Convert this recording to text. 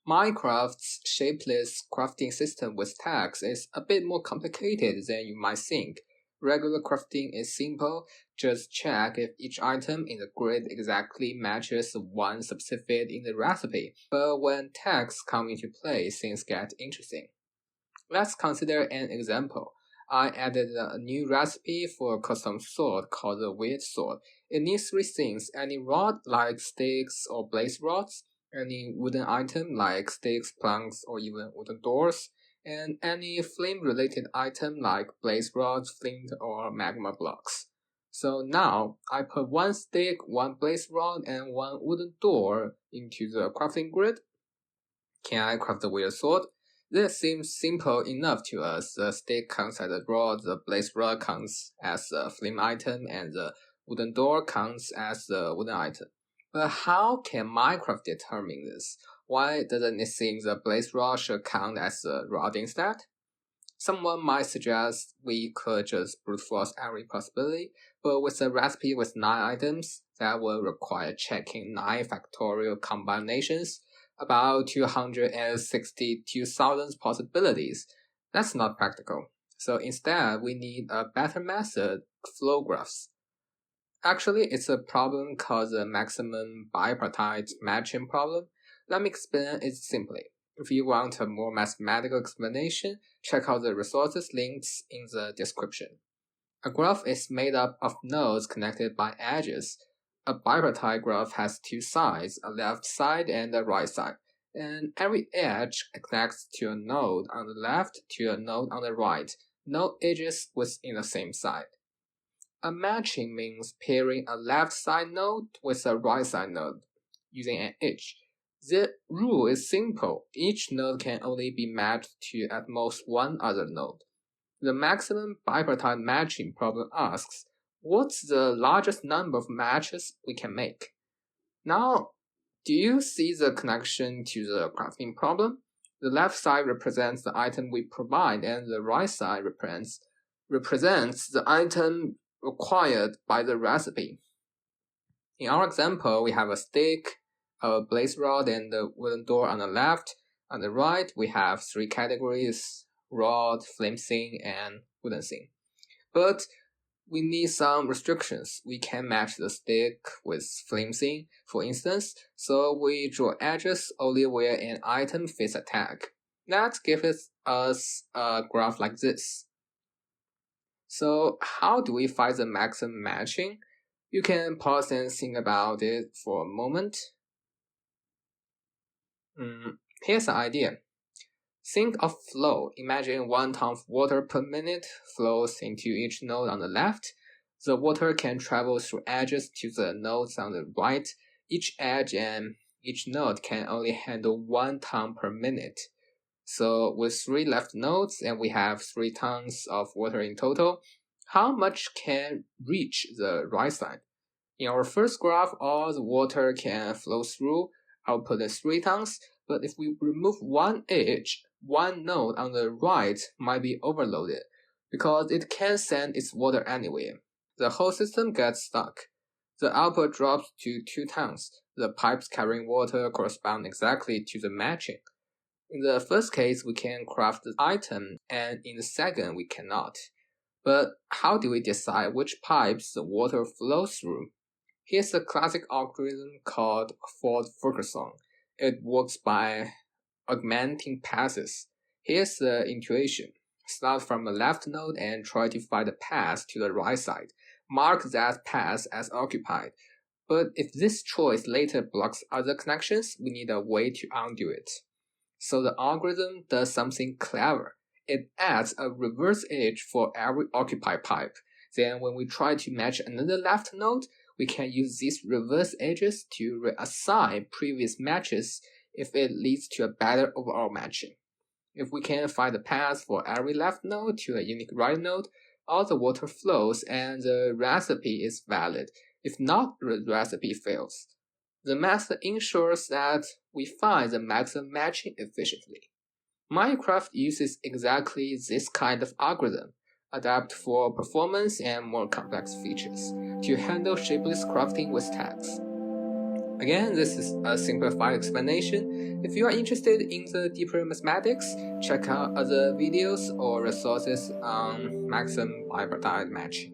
Minecraft's shapeless crafting system with tags is a bit more complicated than you might think. Regular crafting is simple, just check if each item in the grid exactly matches the one specified in the recipe. But when tags come into play, things get interesting. Let's consider an example. I added a new recipe for a custom sword called the Weird Sword. It needs three things: any rod like sticks or blaze rods, any wooden item like sticks, planks, or even wooden doors, and any flame-related item like blaze rods, flint, or magma blocks. So now I put one stick, one blaze rod, and one wooden door into the crafting grid. Can I craft the weird sword? This seems simple enough to us. The stick counts as a rod, the blaze rod counts as a flame item, and the wooden door counts as a wooden item. But how can Minecraft determine this? Why doesn't it seem the blaze rod should count as a rod instead? Someone might suggest we could just brute force every possibility, but with a recipe with 9 items, that will require checking 9 factorial combinations, about 262,000 possibilities. That's not practical. So instead, we need a better method, flow graphs. Actually, it's a problem called the Maximum Bipartite Matching problem. Let me explain it simply. If you want a more mathematical explanation, check out the resources links in the description. A graph is made up of nodes connected by edges. A bipartite graph has 2 sides, a left side and a right side, and every edge connects to a node on the left to a node on the right, no edges within the same side. A matching means pairing a left side node with a right side node using an edge. The rule is simple. Each node can only be matched to at most one other node. The maximum bipartite matching problem asks, what's the largest number of matches we can make? Now, do you see the connection to the crafting problem? The left side represents the item we provide, and the right side represents the item required by the recipe. In our example, we have a stick, a blaze rod, and a wooden door on the left. On the right, we have 3 categories: rod, flame thing, and wooden thing. But we need some restrictions. We can match the stick with flame thing, for instance, so we draw edges only where an item fits a tag. That gives us a graph like this. So how do we find the maximum matching? You can pause and think about it for a moment. Here's an idea. Think of flow. Imagine 1 ton of water per minute flows into each node on the left. The water can travel through edges to the nodes on the right. Each edge and each node can only handle 1 ton per minute. So with 3 left nodes and we have 3 tons of water in total, how much can reach the right side? In our first graph, all the water can flow through. Output is 3 tons, but if we remove one edge, one node on the right might be overloaded because it can't send its water anywhere. The whole system gets stuck. The output drops to 2 tons. The pipes carrying water correspond exactly to the matching. In the first case, we can craft the item, and in the second, we cannot. But how do we decide which pipes the water flows through? Here's a classic algorithm called Ford-Fulkerson. It works by augmenting passes. Here's the intuition. Start from the left node and try to find a path to the right side. Mark that path as occupied. But if this choice later blocks other connections, we need a way to undo it. So the algorithm does something clever. It adds a reverse edge for every occupied pipe. Then when we try to match another left node, we can use these reverse edges to reassign previous matches if it leads to a better overall matching. If we can find a path for every left node to a unique right node, all the water flows and the recipe is valid. If not, the recipe fails. The method ensures that we find the maximum matching efficiently. Minecraft uses exactly this kind of algorithm, adapt for performance and more complex features, to handle shapeless crafting with tags. Again, this is a simplified explanation. If you are interested in the deeper mathematics, check out other videos or resources on Maximum Bipartite Matching.